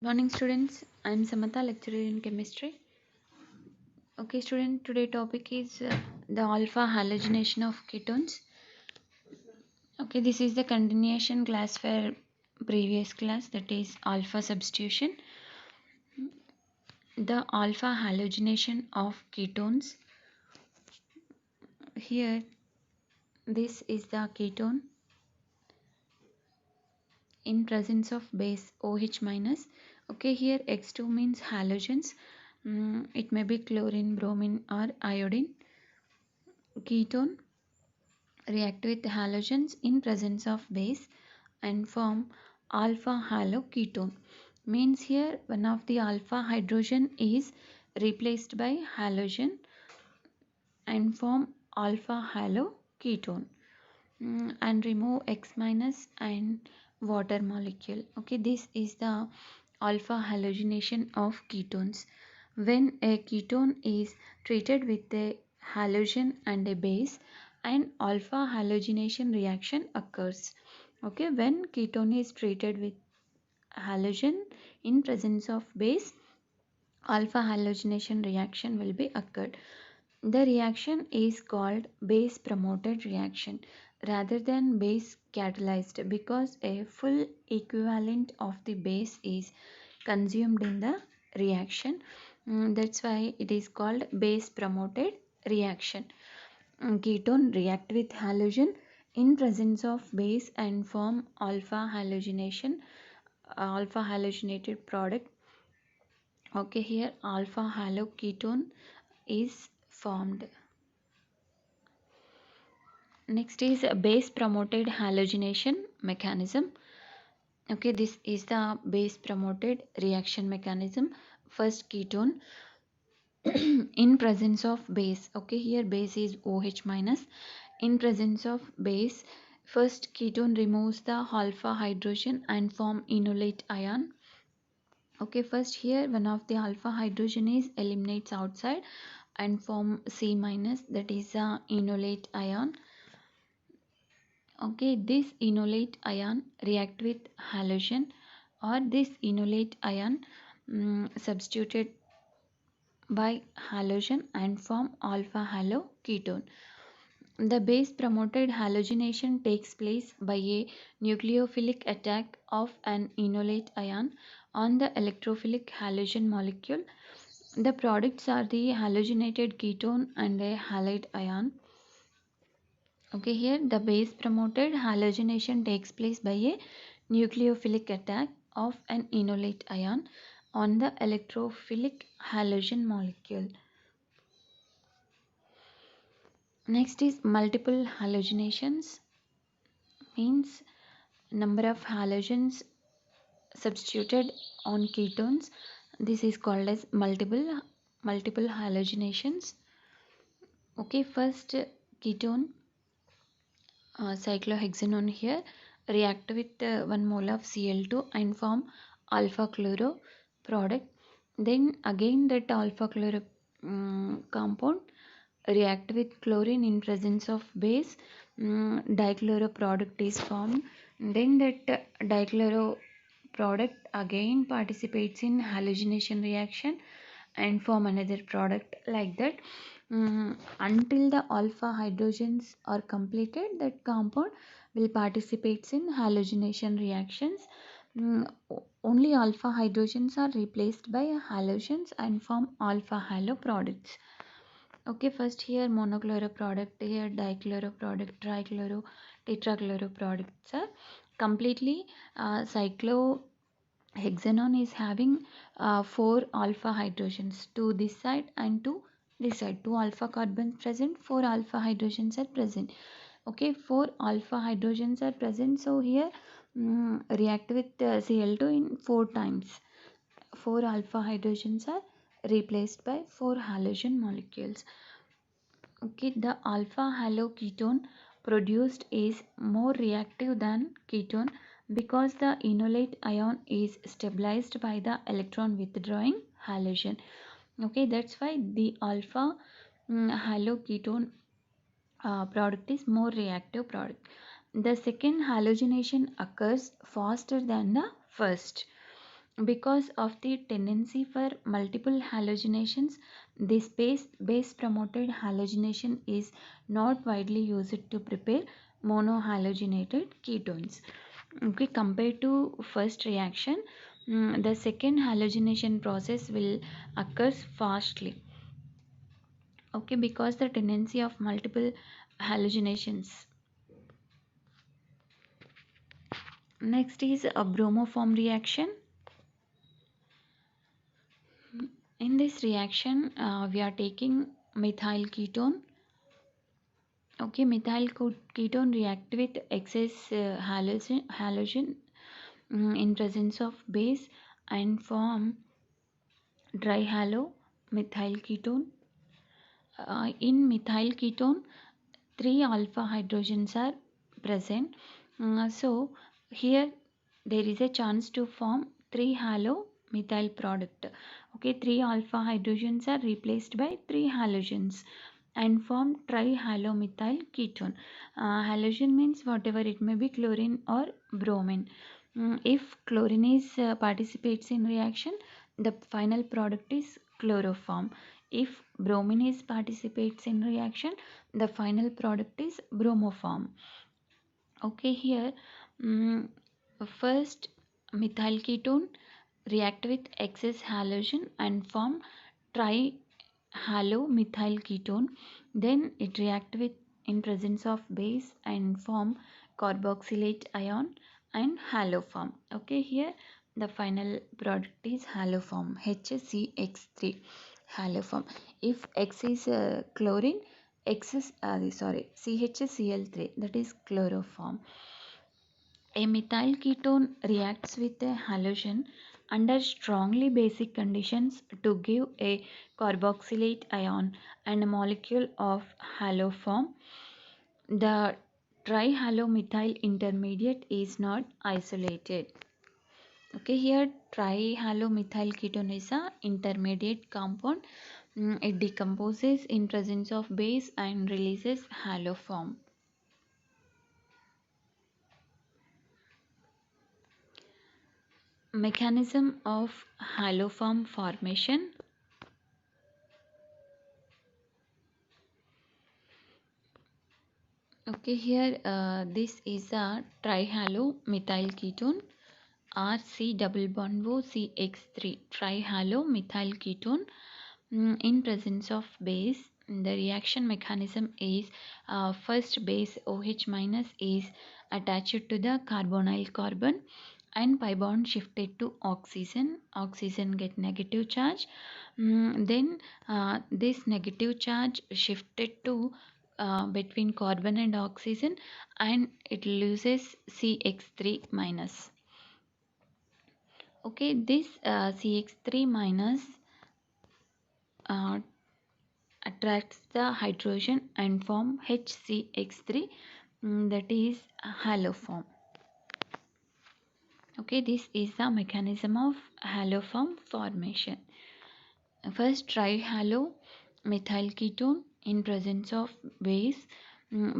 Morning students, I am Samantha, lecturer in chemistry. Okay student, today topic is the alpha halogenation of ketones. Okay, this is the continuation class for previous class, that is alpha substitution. The alpha halogenation of ketones. Here this is the ketone in presence of base OH minus. Okay, here X2 means halogens. It may be chlorine, bromine or iodine. Ketone react with halogens in presence of base and form alpha haloketone. Means here one of the alpha hydrogen is replaced by halogen and form alpha haloketone. And remove X minus and water molecule. Okay, this is the alpha halogenation of ketones. When a ketone is treated with a halogen and a base, an alpha halogenation reaction occurs. Okay, when ketone is treated with halogen in presence of base, alpha halogenation reaction will be occurred. The reaction is called base promoted reaction rather than base catalyzed because a full equivalent of the base is consumed in the reaction. That's why it is called base promoted reaction. Ketone react with halogen in presence of base and form alpha halogenated product. Okay, here alpha haloketone is formed. Next is a base promoted halogenation mechanism. Okay, this is the base promoted reaction mechanism. First ketone in presence of base. Okay, here base is OH minus. In presence of base, first ketone removes the alpha hydrogen and form enolate ion. Okay, first here one of the alpha hydrogen is eliminates outside and form C minus, that is a enolate ion. Okay, this enolate ion react with halogen or this enolate ion substituted by halogen and form alpha haloketone. The base promoted halogenation takes place by a nucleophilic attack of an enolate ion on the electrophilic halogen molecule. The products are the halogenated ketone and a halide ion. Okay, here the base promoted halogenation takes place by a nucleophilic attack of an enolate ion on the electrophilic halogen molecule. Next is multiple halogenations, means number of halogens substituted on ketones. This is called as multiple halogenations. Okay, first ketone cyclohexanone here react with 1 mole of Cl2 and form alpha chloro product. Then again that alpha chloro compound react with chlorine in presence of base. Dichloro product is formed. Then that dichloro product again participates in halogenation reaction and form another product, like that. Until the alpha hydrogens are completed, that compound will participate in halogenation reactions. Only alpha hydrogens are replaced by halogens and form alpha halo products. Okay, first here monochloro product, here dichloro product, trichloro, tetrachloro products are completely cyclohexanone is having 4 alpha hydrogens to this side and to this side. 2 alpha carbons present, 4 alpha hydrogens are present. Okay, 4 alpha hydrogens are present, so here react with Cl2 in 4 times. 4 alpha hydrogens are replaced by 4 halogen molecules. Okay, the alpha haloketone produced is more reactive than ketone because the enolate ion is stabilized by the electron withdrawing halogen. Okay, that's why the alpha haloketone product is more reactive product. The second halogenation occurs faster than the first. Because of the tendency for multiple halogenations, this base promoted halogenation is not widely used to prepare monohalogenated ketones. Okay, compared to first reaction, the second halogenation process will occurs fastly. Okay, because the tendency of multiple halogenations. Next is a bromoform reaction. In this reaction, we are taking methyl ketone. Okay, ketone react with excess halogen in presence of base and form methyl ketone. In methyl ketone, 3 alpha hydrogens are present. So here there is a chance to form 3 halo methyl product. Okay, 3 alpha hydrogens are replaced by 3 halogens and form trihalomethyl ketone. Halogen means whatever it may be, chlorine or bromine. If chlorine is participates in reaction, the final product is chloroform. If bromine is participates in reaction, the final product is bromoform. Okay, here first methyl ketone react with excess halogen and form trihalomethyl ketone. Then it react with in presence of base and form carboxylate ion and haloform. Okay, here the final product is haloform, HCX3 haloform. If X is chlorine, X is CHCl3, that is chloroform. A methyl ketone reacts with a halogen under strongly basic conditions to give a carboxylate ion and a molecule of haloform. The trihalomethyl intermediate is not isolated. Okay, here trihalomethyl ketone is a intermediate compound. It decomposes in presence of base and releases haloform. Mechanism of haloform formation. Okay, here this is a trihalomethyl ketone, RC double bond O CX3 trihalomethyl ketone. In presence of base, the reaction mechanism is first base OH minus is attached to the carbonyl carbon and pi bond shifted to oxygen get negative charge. Then this negative charge shifted to between carbon and oxygen and it loses CX3 minus. Okay, this CX3 minus uh, attracts the hydrogen and form HCX3, that is haloform. Okay, this is the mechanism of haloform formation. First, trihalomethyl ketone in presence of base.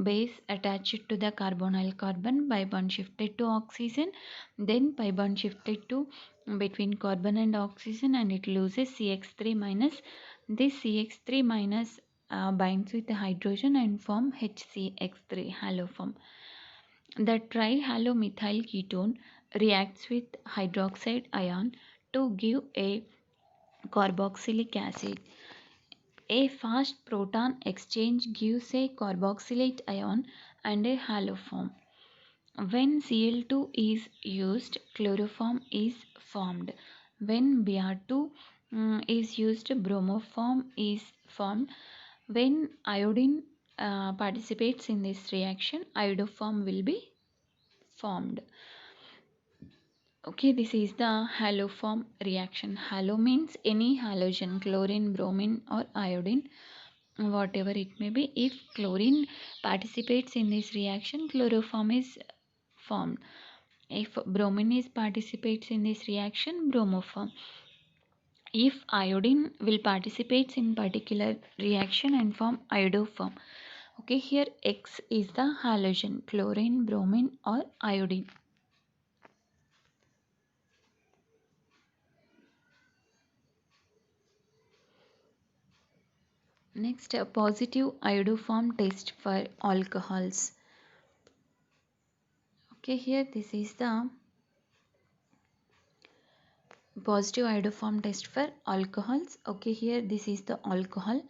Base attached to the carbonyl carbon, pi bond shifted to oxygen, then pi bond shifted to between carbon and oxygen and it loses CX3 minus. This CX3 minus binds with the hydrogen and form HCX3 haloform. The trihalomethyl ketone reacts with hydroxide ion to give a carboxylic acid. A fast proton exchange gives a carboxylate ion and a haloform. When Cl2 is used, chloroform is formed. When Br2 is used, bromoform is formed. When iodine participates in this reaction, iodoform will be formed. Okay, this is the haloform reaction. Halo means any halogen, chlorine, bromine or iodine, whatever it may be. If chlorine participates in this reaction, chloroform is formed. If bromine is participates in this reaction, bromoform. If iodine will participates in particular reaction and form iodoform. Okay, here X is the halogen, chlorine, bromine or iodine. Next, a positive iodoform test for alcohols. Okay, here this is the positive iodoform test for alcohols. Okay, here this is the alcohol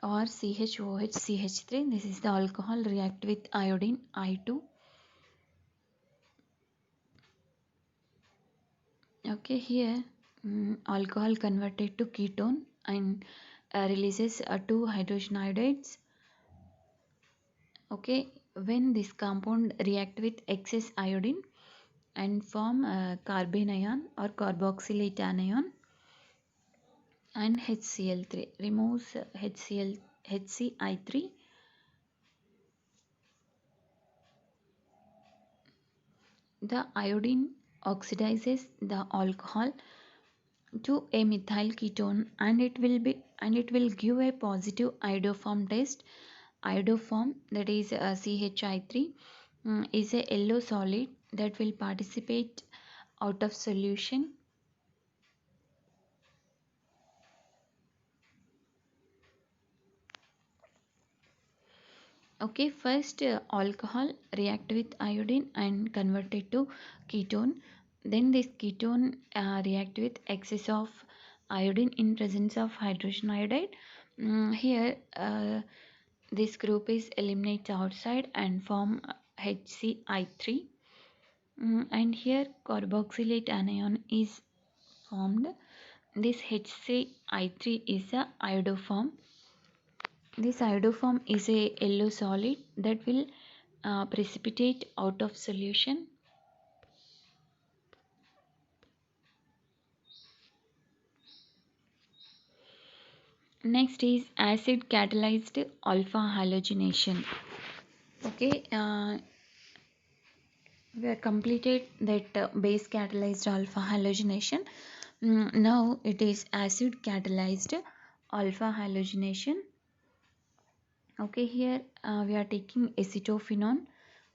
or CHOH CH3. This is the alcohol react with iodine I2. Okay, here alcohol converted to ketone and releases two hydrogen iodides. Okay, when this compound react with excess iodine and form carbanion or carboxylate anion and HCl3 removes HCI3. The iodine oxidizes the alcohol to a methyl ketone and it will give a positive iodoform test. Iodoform, that is CHI3, is a yellow solid that will participate out of solution. Okay, first alcohol react with iodine and convert it to ketone. Then this ketone react with excess of iodine in presence of hydrogen iodide. Here this group is eliminates outside and form HCI3. And here carboxylate anion is formed. This HCI3 is a iodoform. This iodoform is a yellow solid that will precipitate out of solution. Next is acid catalyzed alpha halogenation. Okay, we have completed that base catalyzed alpha halogenation. Now it is acid catalyzed alpha halogenation. Okay, here we are taking acetophenone,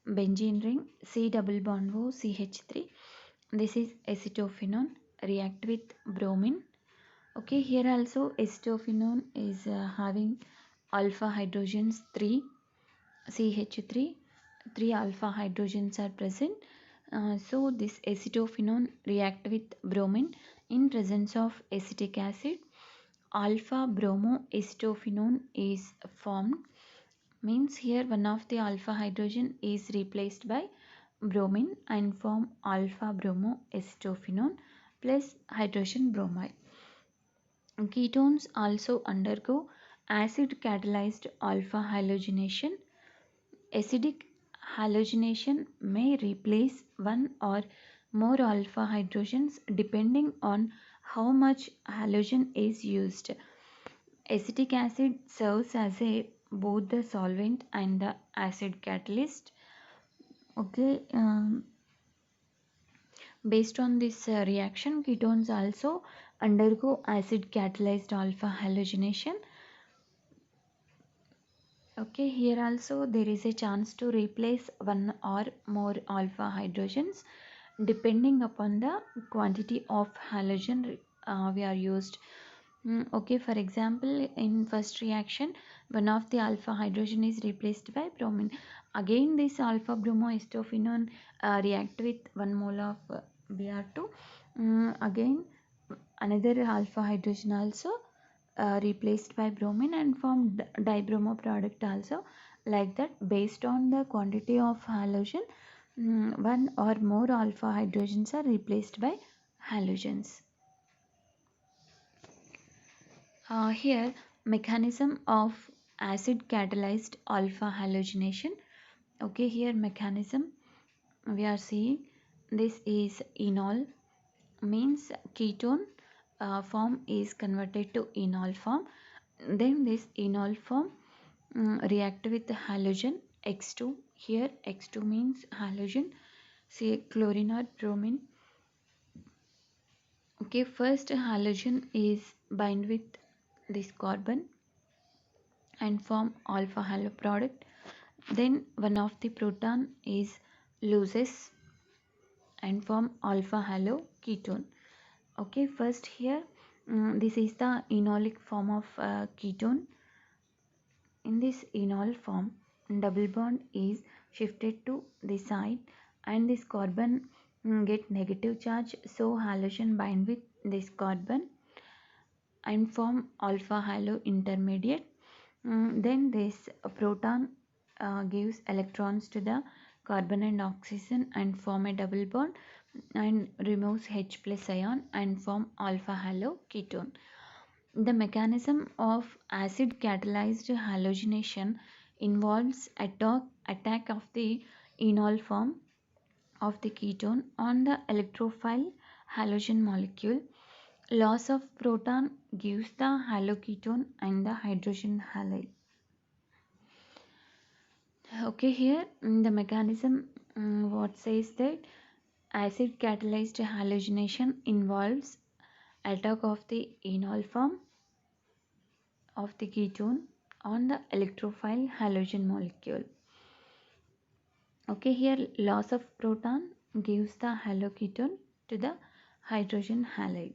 benzene ring, C double bond O CH3. This is acetophenone react with bromine. Okay, here also acetophenone is having alpha hydrogens 3 CH3. 3 alpha hydrogens are present. So this acetophenone react with bromine in presence of acetic acid. Alpha bromoacetophenone is formed, means here one of the alpha hydrogen is replaced by bromine and form alpha bromoacetophenone plus hydrogen bromide. Ketones also undergo acid catalyzed alpha halogenation. Acidic halogenation may replace one or more alpha hydrogens depending on how much halogen is used. Acetic acid serves as a both the solvent and the acid catalyst. Okay, based on this reaction, ketones also undergo acid catalyzed alpha halogenation. Okay, here also there is a chance to replace one or more alpha hydrogens depending upon the quantity of halogen we are used. Okay, for example, in first reaction, one of the alpha hydrogen is replaced by bromine. Again, this alpha bromoacetophenone react with 1 mole of Br2. Again, another alpha hydrogen also replaced by bromine and formed dibromo product also, like that based on the quantity of halogen, one or more alpha hydrogens are replaced by halogens. Here mechanism of acid catalyzed alpha halogenation. Okay, here mechanism we are seeing this is enol, means ketone form is converted to enol form. Then this enol form react with the halogen X2. Here X2 means halogen, say chlorine or bromine. Okay, first halogen is bind with this carbon and form alpha halo product. Then one of the proton is loses and form alpha halo ketone. Okay, first here This is the enolic form of ketone. In this enol form, double bond is shifted to the side and this carbon get negative charge, so halogen bind with this carbon and form alpha halo intermediate. Then this proton gives electrons to the carbon and oxygen and form a double bond and removes H plus ion and form alpha halo ketone. The mechanism of acid catalyzed halogenation involves attack of the enol form of the ketone on the electrophile halogen molecule. Loss of proton gives the haloketone and the hydrogen halide. Okay, here the mechanism what says that acid catalyzed halogenation involves attack of the enol form of the ketone on the electrophile halogen molecule. Okay, here loss of proton gives the haloketone to the hydrogen halide.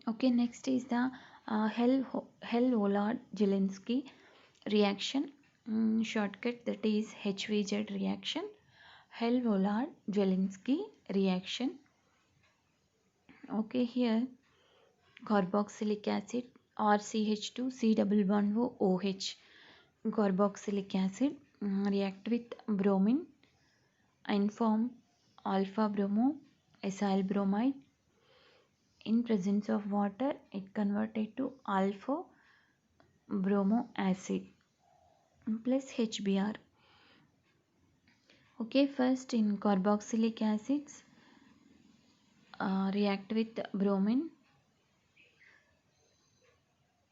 Okay, next is the Hell-Vollard-Jelinski reaction. Shortcut, that is HVZ reaction. Hell-Vollard-Jelinski reaction. Okay, here carboxylic acid RCH2 C double bond OH. Carboxylic acid react with bromine and form alpha bromo acyl bromide. In presence of water, it converted to alpha bromo acid plus HBr. Okay, first in carboxylic acids react with bromine,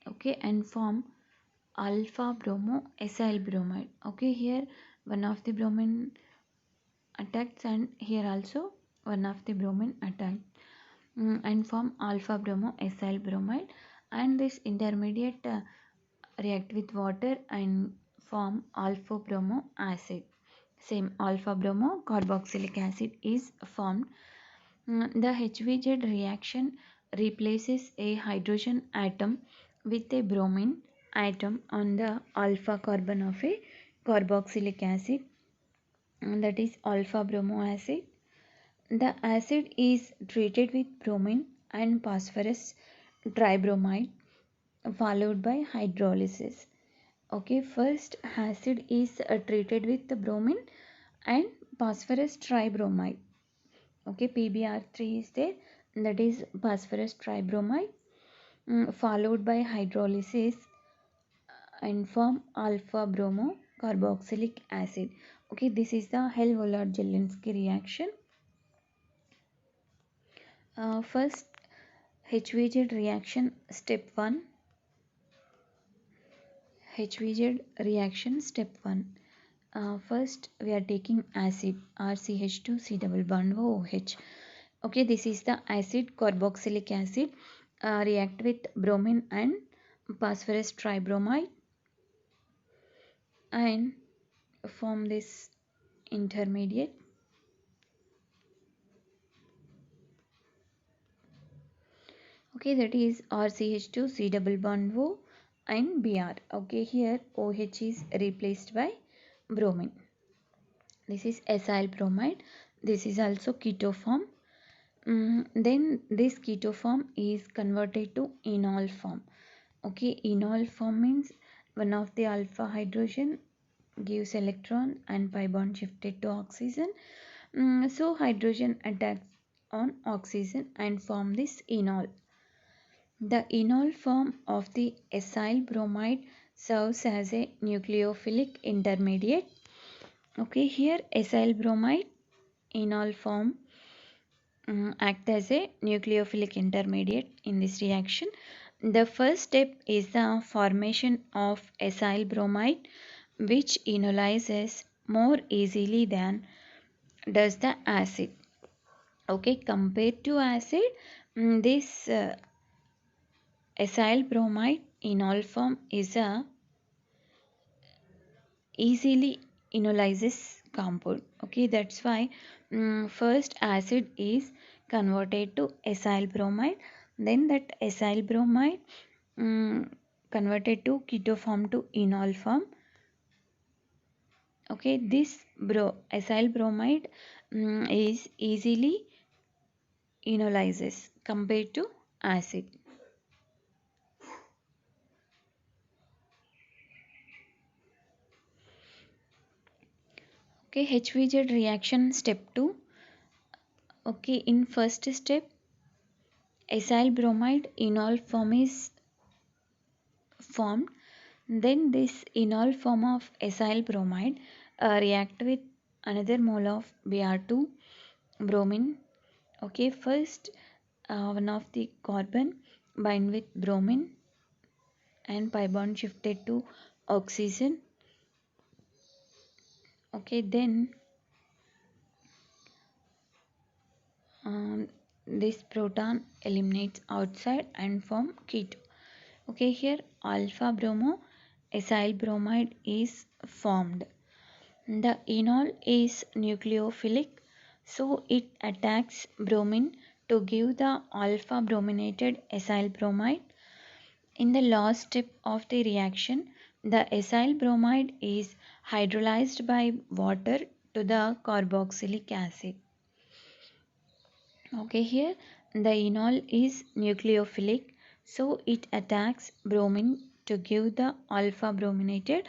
okay, and form alpha bromo acyl bromide. Okay, here one of the bromine attacks and here also one of the bromine attacked and form alpha bromo acyl bromide, and this intermediate react with water and form alpha bromo acid. Same alpha bromo carboxylic acid is formed. The HVZ reaction replaces a hydrogen atom with a bromine atom on the alpha carbon of a carboxylic acid, and that is alpha bromo acid. The acid is treated with bromine and phosphorus tribromide followed by hydrolysis. Okay, first acid is treated with the bromine and phosphorus tribromide. Okay, PbR3 is there, that is phosphorus tribromide, followed by hydrolysis and form alpha bromo carboxylic acid. Okay, this is the Hell-Vollard-Jelinski reaction. First HVZ reaction step 1. HVZ reaction step 1. First we are taking acid RCH2 C double bond OH. Okay, this is the acid carboxylic acid react with bromine and phosphorus tribromide and form this intermediate. Okay, that is RCH2 C double bond O and Br. Okay, here OH is replaced by bromine. This is acyl bromide. This is also keto form. Then this keto form is converted to enol form. Okay, enol form means one of the alpha hydrogen gives electron and pi bond shifted to oxygen. So hydrogen attacks on oxygen and form this enol. The enol form of the acyl bromide serves as a nucleophilic intermediate. Okay, here acyl bromide enol form act as a nucleophilic intermediate in this reaction. The first step is the formation of acyl bromide, which enolizes more easily than does the acid. Okay, compared to acid, this acyl bromide enol form is a easily enolizes compound. Okay, that's why first acid is converted to acyl bromide, then that acyl bromide mm, converted to keto form to enol form. Okay, this acyl bromide is easily enolizes compared to acid. Okay, HVZ reaction step 2. Okay, in first step, acyl bromide enol form is formed. Then this enol form of acyl bromide react with another mole of Br2 bromine. Okay, first one of the carbon bind with bromine and pi bond shifted to oxygen. Okay, then um, this proton eliminates outside and form keto. Okay, here alpha bromo acyl bromide is formed. The enol is nucleophilic, so it attacks bromine to give the alpha brominated acyl bromide. In the last step of the reaction, the acyl bromide is hydrolyzed by water to the carboxylic acid. Okay, here the enol is nucleophilic, so it attacks bromine to give the alpha brominated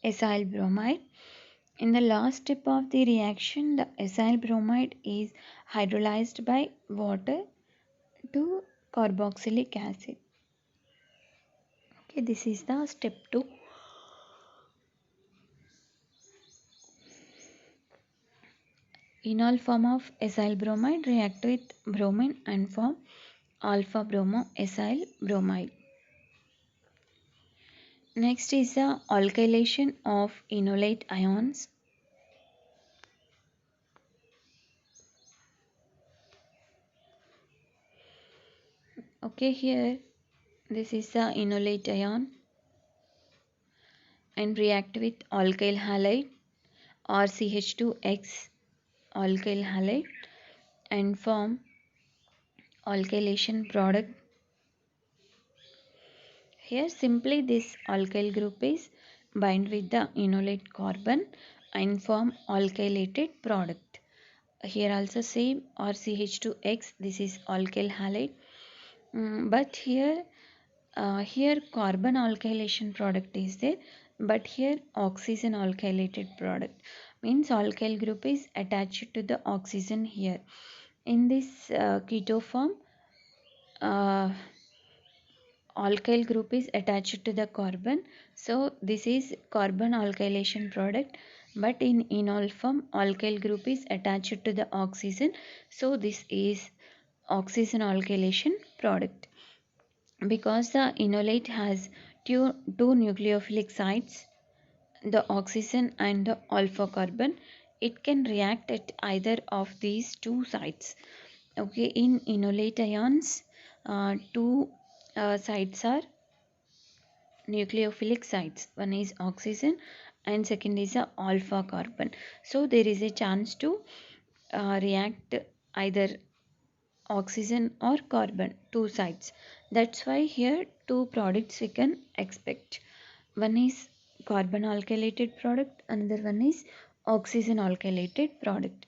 acyl bromide. In the last step of the reaction, the acyl bromide is hydrolyzed by water to carboxylic acid. Okay, this is the step 2. Enol form of acyl bromide react with bromine and form alpha bromo acyl bromide. Next is the alkylation of enolate ions. Okay, here this is the enolate ion and react with alkyl halide or CH2X alkyl halide and form alkylation product. Here simply this alkyl group is bind with the enolate carbon and form alkylated product. Here also same RCH2X, this is alkyl halide. But here carbon alkylation product is there, but here oxygen alkylated product means alkyl group is attached to the oxygen here. In this keto form, uh, alkyl group is attached to the carbon, so this is carbon alkylation product, but in enol form alkyl group is attached to the oxygen, so this is oxygen alkylation product. Because the enolate has two nucleophilic sites, the oxygen and the alpha carbon, it can react at either of these two sites. Okay, in enolate ions, two sites are nucleophilic sites. One is oxygen and second is a alpha carbon. So there is a chance to react either oxygen or carbon, two sides. That's why here two products we can expect. One is carbon alkylated product, another one is oxygen alkylated product.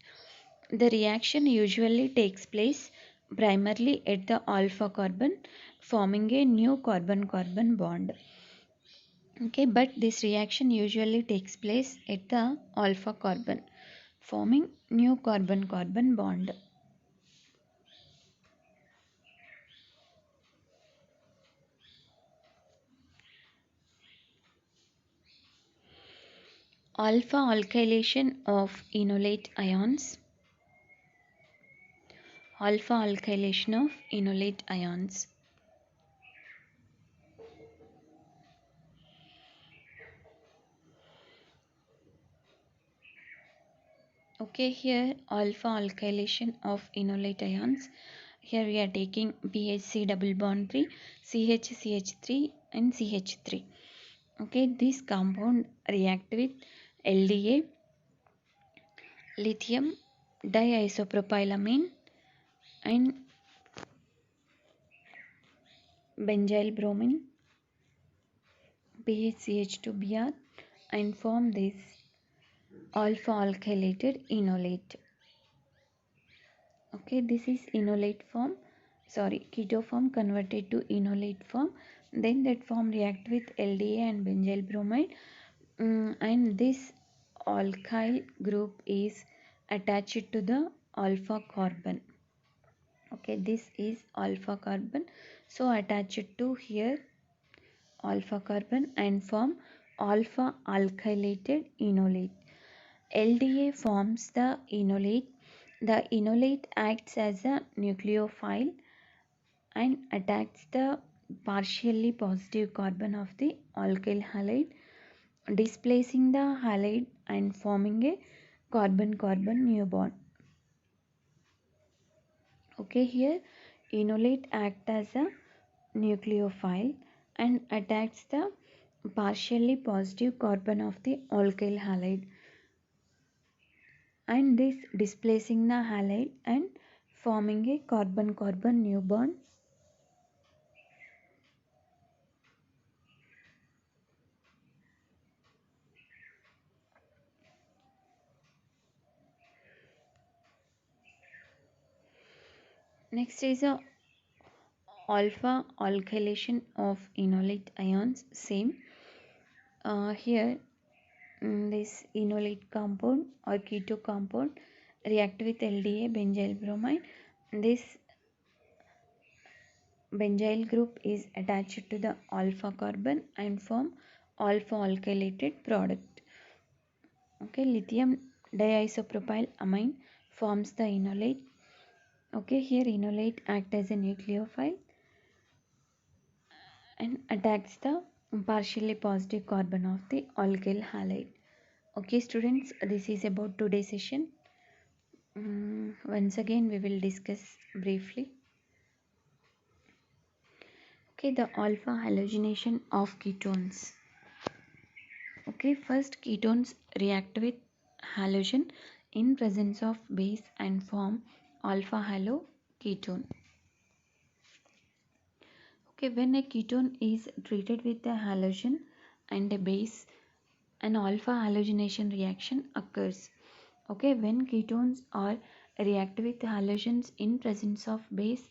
The reaction usually takes place primarily at the alpha carbon, forming a new carbon-carbon bond. Okay, but this reaction usually takes place at the alpha carbon, forming new carbon-carbon bond. Alpha alkylation of enolate ions. Alpha alkylation of enolate ions. Okay, here alpha alkylation of enolate ions. Here we are taking BHC double bond 3, CH, CH3 and CH3. Okay, this compound react with LDA, lithium diisopropylamine, and benzyl bromine, BHCH2Br, and form this alpha alkylated enolate. Okay, this is enolate form, keto form converted to enolate form. Then that form react with LDA and benzyl bromide, and this alkyl group is attached to the alpha carbon. Okay, this is alpha carbon, so attached to here alpha carbon and form alpha alkylated enolate. LDA forms the enolate. The enolate acts as a nucleophile and attacks the partially positive carbon of the alkyl halide, displacing the halide and forming a carbon-carbon new bond. Okay, here enolate act as a nucleophile and attacks the partially positive carbon of the alkyl halide, and this displacing the halide and forming a carbon-carbon new bond. Next is a alpha alkylation of enolate ions. Same here, this enolate compound or keto compound react with LDA benzyl bromide. This benzyl group is attached to the alpha carbon and form alpha alkylated product. Okay, lithium diisopropyl amine forms the enolate. Okay, here enolate act as a nucleophile and attacks the partially positive carbon of the alkyl halide. Okay, students, this is about today's session. Once again, we will discuss briefly. Okay, the alpha halogenation of ketones. Okay, first ketones react with halogen in presence of base and form alpha halo ketone. Okay, when a ketone is treated with a halogen and a base, an alpha halogenation reaction occurs. Okay, when ketones are react with halogens in presence of base,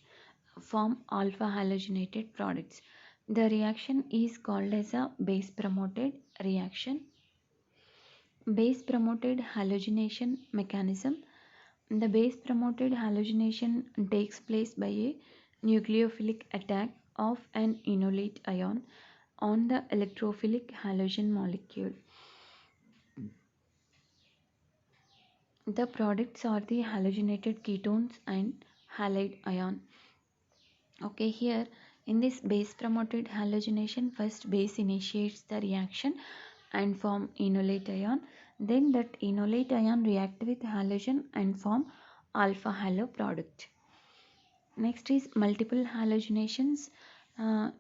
form alpha halogenated products. The reaction is called as a base promoted reaction. Base promoted halogenation mechanism. The base promoted halogenation takes place by a nucleophilic attack of an enolate ion on the electrophilic halogen molecule. The products are the halogenated ketones and halide ion. Okay, here in this base promoted halogenation, first base initiates the reaction and form enolate ion. Then that enolate ion react with halogen and form alpha halo product. Next is multiple halogenations.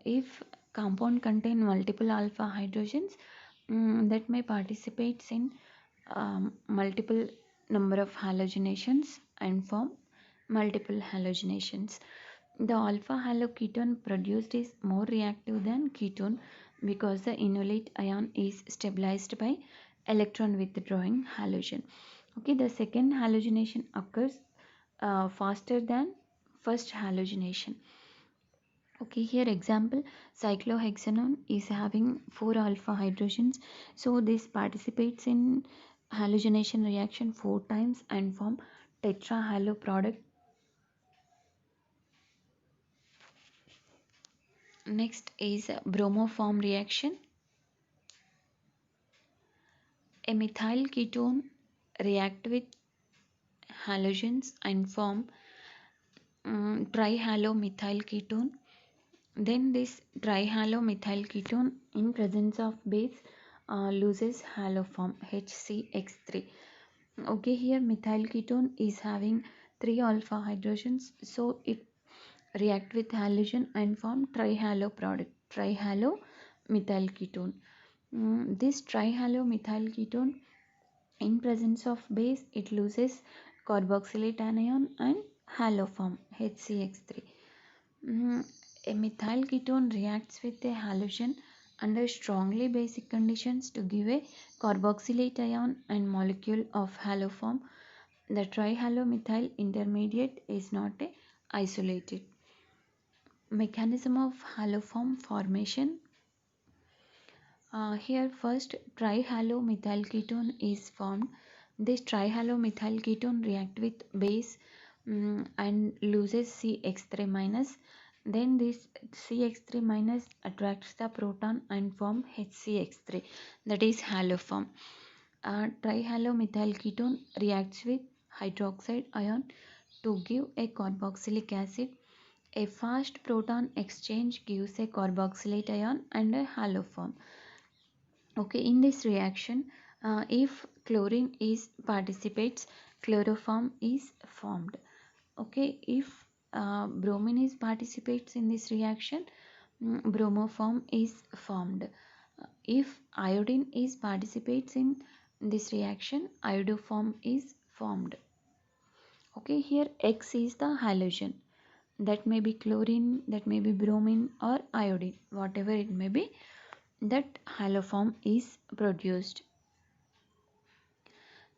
If compound contain multiple alpha hydrogens, that may participate in multiple number of halogenations and form multiple halogenations. The alpha haloketone produced is more reactive than ketone because the enolate ion is stabilized by electron withdrawing halogen. Okay, the second halogenation occurs faster than first halogenation. Okay, here example, cyclohexanone is having 4 alpha hydrogens, so this participates in halogenation reaction 4 times and form tetrahalo product. Next is bromoform reaction. A methyl ketone react with halogens and form trihalomethyl ketone. Then this trihalomethyl ketone in presence of base loses halo form HCX3. Okay, here methyl ketone is having 3 alpha hydrogens, so it react with halogen and form trihalo product, trihalomethyl ketone. This trihalomethyl ketone In presence of base, it loses carboxylate anion and haloform HCX3. A methyl ketone reacts with a halogen under strongly basic conditions to give a carboxylate ion and molecule of haloform. The trihalomethyl intermediate is not a isolated. Mechanism of haloform formation. Here first trihalomethyl ketone is formed. This trihalomethyl ketone react with base and loses CX3 minus. Then this CX3 minus attracts the proton and form HCX3, that is haloform. Trihalomethyl ketone reacts with hydroxide ion to give a carboxylic acid. A fast proton exchange gives a carboxylate ion and a haloform. Okay, in this reaction, if chlorine is participates, chloroform is formed. Okay, if bromine is participates in this reaction, bromoform is formed. If iodine is participates in this reaction, iodoform is formed. Okay, here X is the halogen. That may be chlorine, that may be bromine or iodine, whatever it may be, that haloform is produced.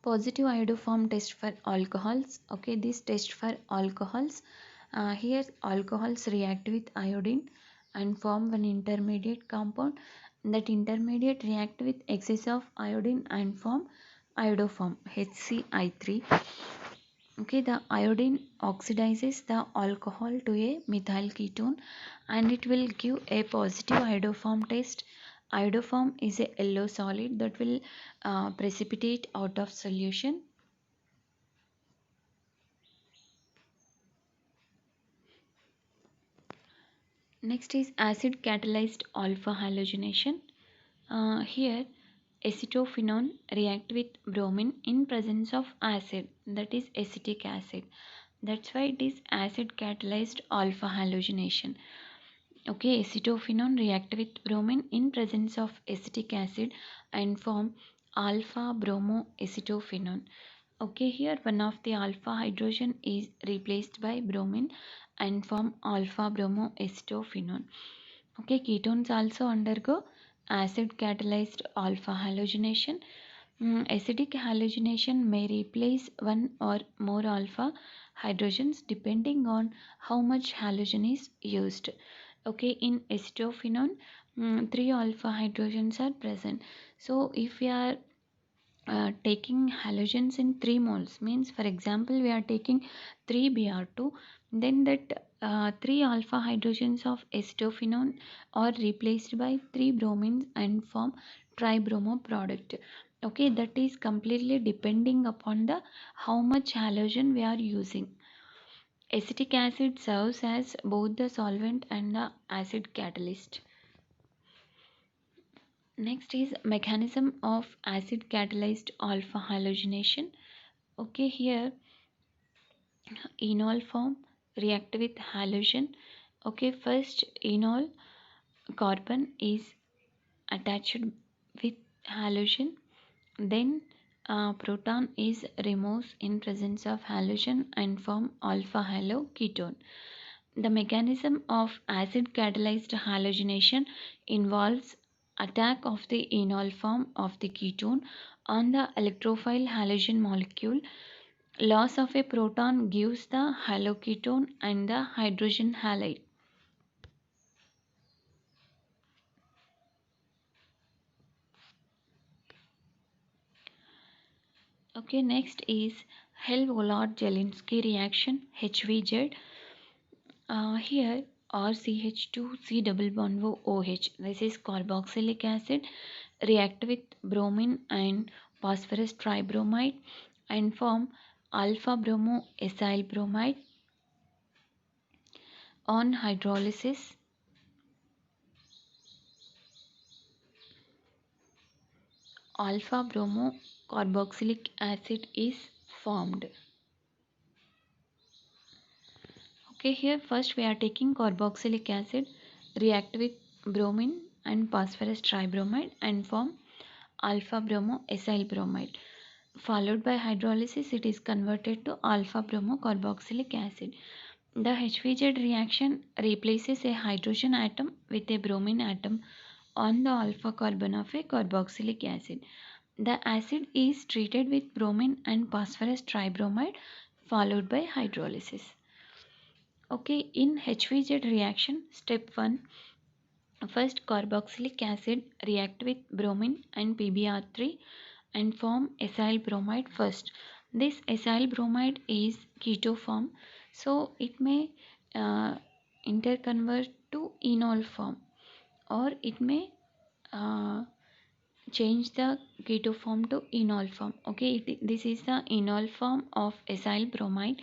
Positive iodoform test for alcohols. Okay, this test for alcohols. Here alcohols react with iodine and form one intermediate compound. That intermediate react with excess of iodine and form iodoform HCl3. Okay, the iodine oxidizes the alcohol to a methyl ketone and it will give a positive iodoform test. Iodoform is a yellow solid that will precipitate out of solution. Next is acid catalyzed alpha halogenation. Here acetophenone react with bromine in presence of acid, that is acetic acid. That's why it is acid catalyzed alpha halogenation. Okay, acetophenone react with bromine in presence of acetic acid and form alpha bromoacetophenone. Okay, here one of the alpha hydrogen is replaced by bromine and form alpha bromoacetophenone. Okay, ketones also undergo acid catalyzed alpha halogenation. Acidic halogenation may replace one or more alpha hydrogens depending on how much halogen is used. Okay, in acetophenone, three alpha hydrogens are present. So if we are taking halogens in 3 moles, means for example we are taking 3 Br2, then that 3 alpha hydrogens of acetophenone are replaced by 3 bromines and form tribromo product. Okay, that is completely depending upon the how much halogen we are using. Acetic acid serves as both the solvent and the acid catalyst. Next is mechanism of acid catalyzed alpha halogenation. Okay, here enol form react with halogen. Okay, first enol carbon is attached with halogen, then proton is removed in presence of halogen and form alpha halo ketone. The mechanism of acid catalyzed halogenation involves attack of the enol form of the ketone on the electrophile halogen molecule. Loss of a proton gives the haloketone and the hydrogen halide. Okay, next is Hell-Vollard-Jelinski reaction HVZ. Here RCH2 C double bond OH. This is carboxylic acid react with bromine and phosphorus tribromide and form alpha bromo acyl bromide. On hydrolysis, alpha bromo carboxylic acid is formed. Okay, here first we are taking carboxylic acid react with bromine and phosphorus tribromide and form alpha bromo acyl bromide. followed by hydrolysis, it is converted to alpha bromocarboxylic acid. The HVZ reaction replaces a hydrogen atom with a bromine atom on the alpha carbon of a carboxylic acid. The acid is treated with bromine and phosphorus tribromide followed by hydrolysis. Okay, in HVZ reaction, step 1, first carboxylic acid react with bromine and PbR3 and form acyl bromide first. This acyl bromide is keto form, so it may uh, interconvert to enol form, or it may uh, change the keto form to enol form. Okay, this is the enol form of acyl bromide.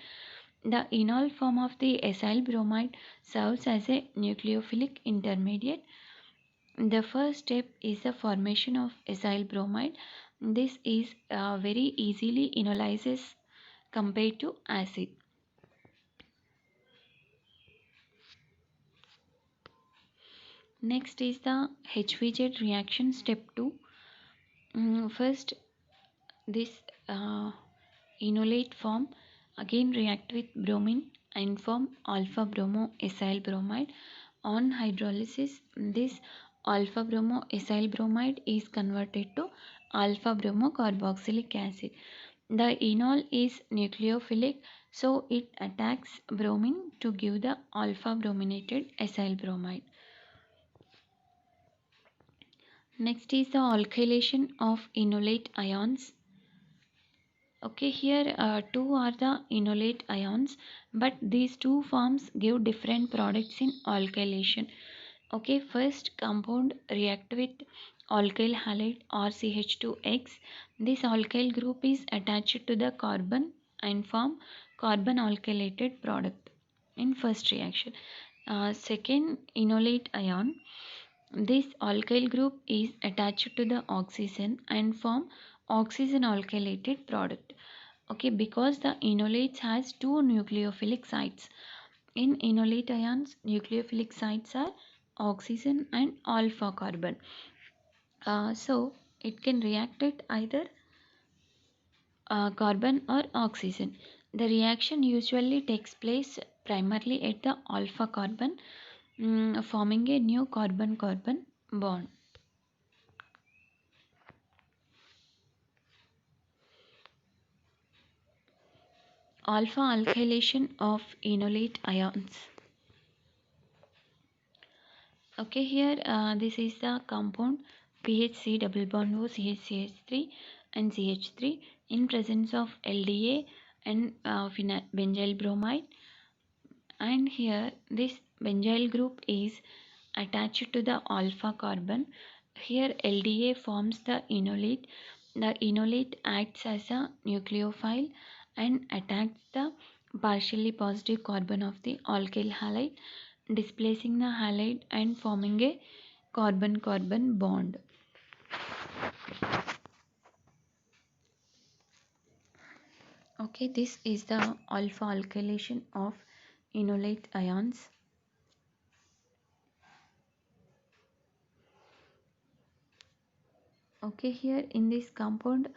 The enol form of the acyl bromide serves as a nucleophilic intermediate. The first step is the formation of acyl bromide. This is very easily enolizes compared to acid. Next is the HVZ reaction step 2. First, this enolate form again react with bromine and form alpha bromo acyl bromide. On hydrolysis, this alpha bromo acyl bromide is converted to alpha bromo carboxylic acid. The enol is nucleophilic, so it attacks bromine to give the alpha brominated acyl bromide. Next is the alkylation of enolate ions. Okay, here two are the enolate ions, but these two forms give different products in alkylation. Okay, first compound react with alkyl halide RCH2X. This alkyl group is attached to the carbon and form carbon alkylated product in first reaction. Second enolate ion, this alkyl group is attached to the oxygen and form oxygen alkylated product. Okay, because the enolates has two nucleophilic sites. In enolate ions, nucleophilic sites are oxygen and alpha carbon. So it can react at either carbon or oxygen. The reaction usually takes place primarily at the alpha carbon, forming a new carbon-carbon bond. Alpha alkylation of enolate ions. Okay, here this is the compound PHC double bond O CH3 and CH3 in presence of LDA and benzyl bromide, and here this benzyl group is attached to the alpha carbon. Here LDA forms the enolate. The enolate acts as a nucleophile and attacks the partially positive carbon of the alkyl halide, displacing the halide and forming a carbon-carbon bond. Okay, this is the alpha alkylation of enolate ions. Okay, here in this compound,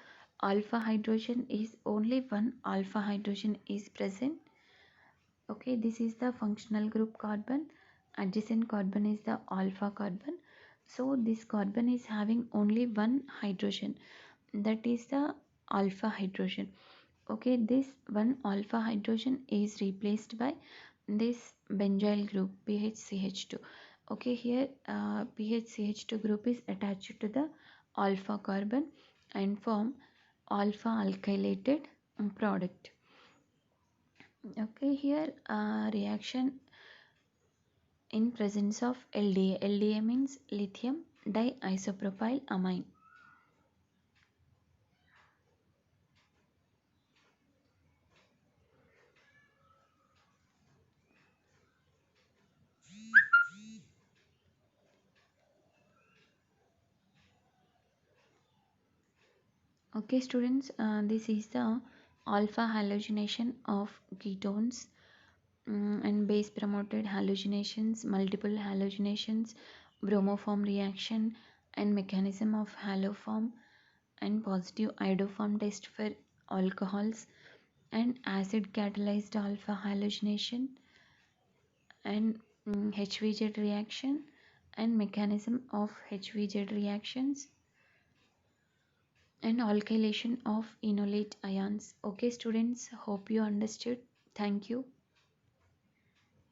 alpha hydrogen is only one alpha hydrogen is present. Okay, this is the functional group carbon. Adjacent carbon is the alpha carbon. So this carbon is having only one hydrogen, that is the alpha hydrogen. Okay, this one alpha hydrogen is replaced by this benzyl group PHCH2. Okay, here PHCH2 group is attached to the alpha carbon and form alpha alkylated product. Okay, here reaction in presence of LDA. LDA means lithium diisopropyl amine. Okay, students, this is the alpha halogenation of ketones, and base promoted halogenations, multiple halogenations, bromoform reaction, and mechanism of haloform, and positive iodoform test for alcohols, and acid catalyzed alpha halogenation, and HVZ reaction and mechanism of HVZ reactions, and alkylation of enolate ions. Okay students, hope you understood. Thank you.